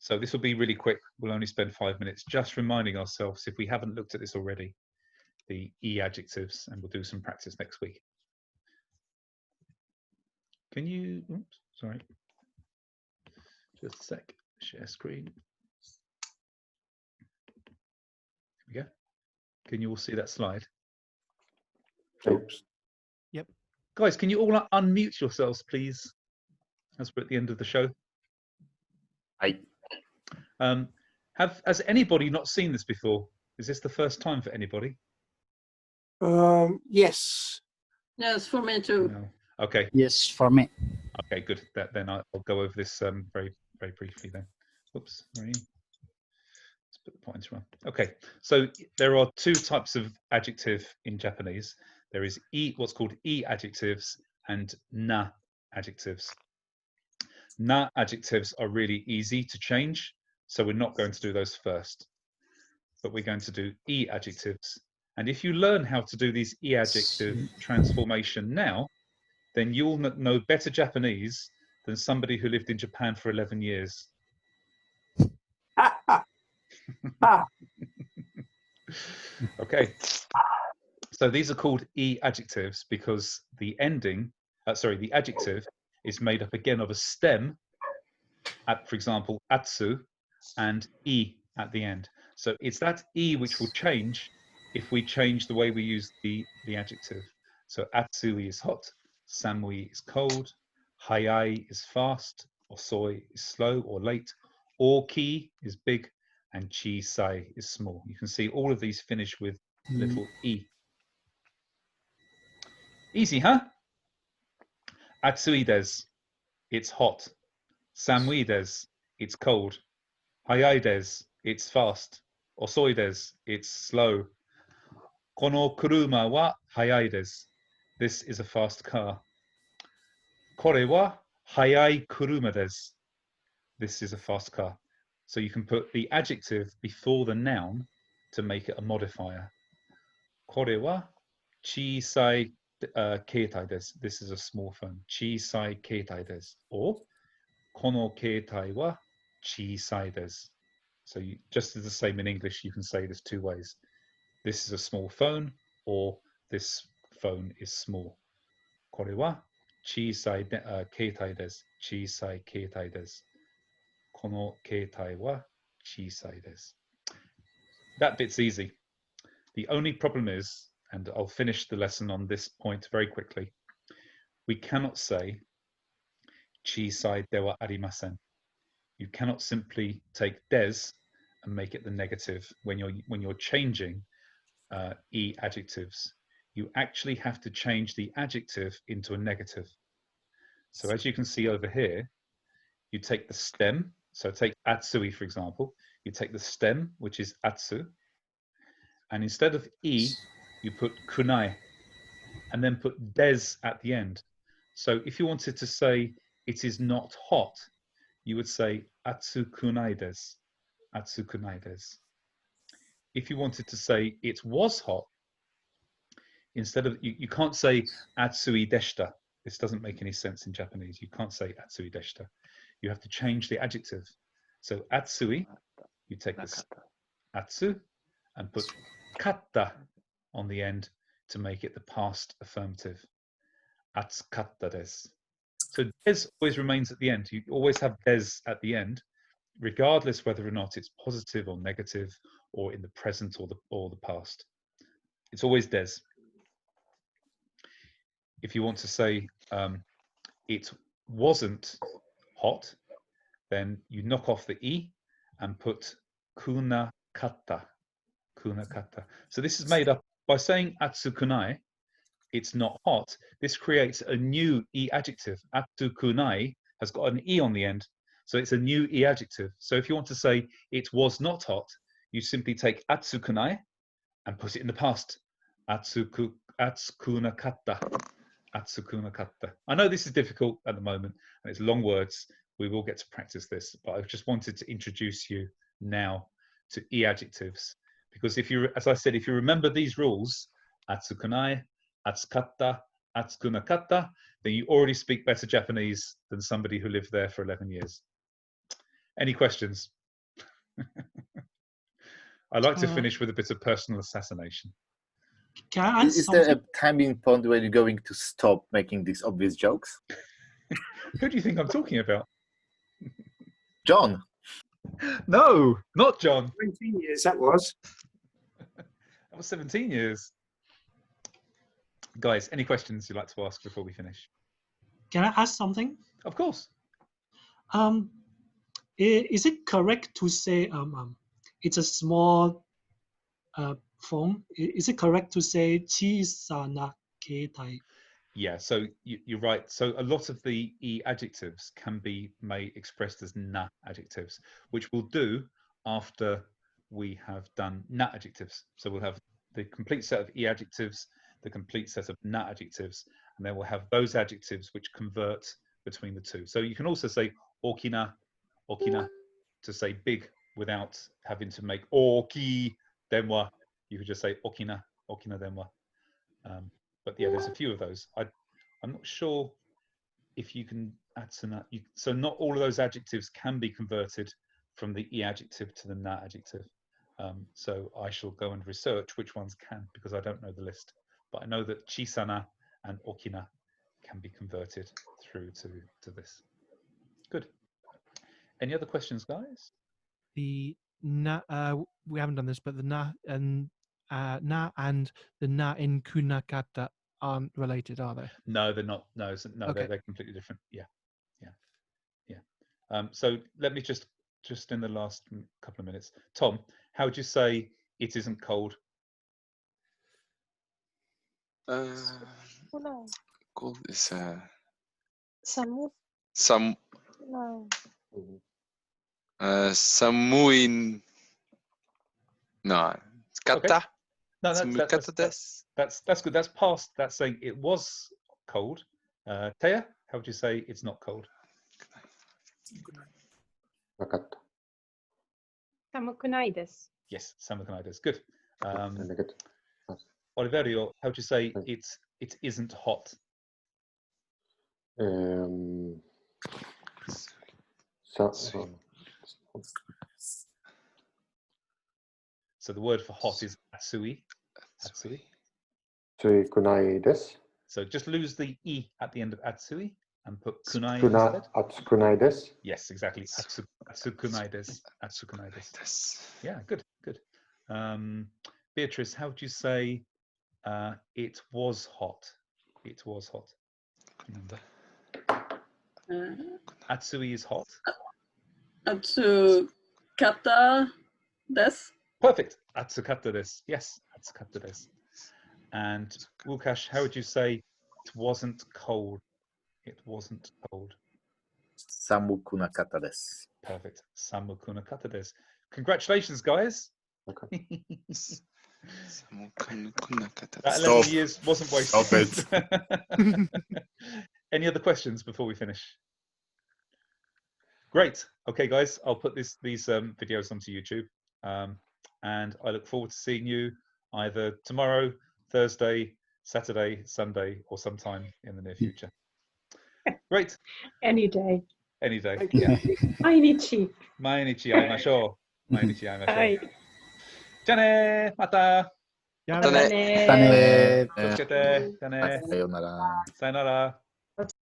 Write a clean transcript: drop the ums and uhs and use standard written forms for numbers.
So this will be really quick. We'll only spend 5 minutes just reminding ourselves, if we haven't looked at this already, the E adjectives, and we'll do some practice next week. Can you, oops, sorry, just a sec, share screen. Here we go. Can you all see that slide? Oops. Yep. Guys, can you all unmute yourselves, please, as we're at the end of the show? Aye. Has anybody not seen this before? Is this the first time for anybody? Yes. Yes, for me too. No. Okay. Yes, for me. Okay, good. Then I'll go over this very briefly then. Oops, sorry. Let's put the points wrong. Okay, so there are two types of adjective in Japanese. There is what's called E adjectives and na adjectives. Na adjectives are really easy to change, so we're not going to do those first. But we're going to do E adjectives. And if you learn how to do these E adjective transformation now, then you'll know better Japanese than somebody who lived in Japan for 11 years. Okay. So these are called E adjectives because the ending, the adjective is made up again of a stem, for example, atsu, and E at the end. So it's that E which will change if we change the way we use the adjective. So atsui is hot, samui is cold, hayai is fast, osoi is slow or late, oki is big, and chisai is small. You can see all of these finish with little E. Easy, huh? Atsui des, it's hot. Samui des, it's cold. Hayai des, it's fast. Osoi des, it's slow. Kono kuruma wa hayai desu. This is a fast car. Kore wa hayai kuruma desu. This is a fast car. So you can put the adjective before the noun to make it a modifier. Kore wa chisai keitai desu. This is a small phone. Chisai keitai desu. Or kono keitai wa chisai desu. So just as the same in English, you can say this two ways. This is a small phone, or this phone is small. これは小さい携帯です。小さい携帯です。この携帯は小さいです。That bit's easy. The only problem is, and I'll finish the lesson on this point very quickly, we cannot say 小さいではありません. You cannot simply take des and make it the negative when you're changing E adjectives. You actually have to change the adjective into a negative. So as you can see over here, you take the stem. So take atsui, for example. You take the stem, which is atsu, and instead of E, you put kunai, and then put des at the end. So if you wanted to say it is not hot, you would say atsu kunai desu. Atsu kunai desu. If you wanted to say it was hot, instead of, you can't say atsui deshita. This doesn't make any sense in Japanese. You can't say atsui deshita. You have to change the adjective. So atsui, you take this atsu and put katta on the end to make it the past affirmative. Atsukatta desu. So des always remains at the end. You always have des at the end, regardless whether or not it's positive or negative, or in the present or the past. It's always des. If you want to say it wasn't hot, then you knock off the E and put kuna katta. Kuna katta. So this is made up by saying atsukunai, it's not hot. This creates a new E adjective. Atsukunai has got an E on the end, so it's a new E adjective. So if you want to say it was not hot, you simply take atsukunai and put it in the past. Atsukuna katta. Atsukuna katta. I know this is difficult at the moment, and it's long words. We will get to practice this, but I just wanted to introduce you now to E adjectives, because if you, as I said, if you remember these rules, atsukunai, atsukatta, atsukuna katta, then you already speak better Japanese than somebody who lived there for 11 years. Any questions? I like to finish with a bit of personal assassination. Can I add Is there something? a timing point where you're going to stop making these obvious jokes? Who do you think I'm talking about? John. No, not John. 19 years that was. That was 17 years. Guys, any questions you'd like to ask before we finish? Can I ask something? Of course. Is it correct to say it's a small phone? Is it correct to say chisana ketai? Yeah, so you're right. So a lot of the e adjectives can be expressed as na adjectives, which we'll do after we have done na adjectives. So we'll have the complete set of e adjectives, the complete set of na adjectives, and then we'll have those adjectives which convert between the two. So you can also say okina, okina, to say big without having to make oki denwa. You could just say okina, okina denwa. But yeah, there's a few of those. I'm not sure if you can add to that. So not all of those adjectives can be converted from the e adjective to the na adjective. So I shall go and research which ones can, because I don't know the list. But I know that chisana and okina can be converted through to this. Good. Any other questions, guys? The na, we haven't done this, but the na and the na in kunakata aren't related, are they? No, they're not. No, Okay. they're completely different. Yeah. So let me just in the last couple of minutes, Tom, how would you say it isn't cold? Cold is Samut. samuin. No, kata. No, Samukata desu. that's good. That's past. That's saying it was cold. Taya, how would you say it's not cold? Nakatta. Samukunai desu. Yes, samukunai. Good. Negative. Oliverio, how would you say it isn't hot? So the word for hot is atsui. Atsui. Tsui kunai desu. So just lose the e at the end of atsui and put kunai instead. Atsukunai desu. Yes, exactly. Atsukunai desu. Atsukunai desu. Yeah, good. Beatrice, how would you say it was hot? It was hot. Atsui is hot. Atsukata desu. Perfect. Atsukata desu. Yes, atsukata desu. And Łukasz, how would you say it wasn't cold? It wasn't cold. Samukunakata desu. Perfect. Samukunakata desu. Congratulations, guys. Okay. That 11 years wasn't wasted. Stop it. Any other questions before we finish? Great. Okay, guys, I'll put these videos onto YouTube. And I look forward to seeing you either tomorrow, Thursday, Saturday, Sunday, or sometime in the near future. Great. Any day. Any day. Yeah. Mainichi. Mainichi aimashou. Mainichi aimashou. はい。じゃあねー。また。Yeah. またねー。ね気をつけて。じゃあねー。さようなら。さよなら。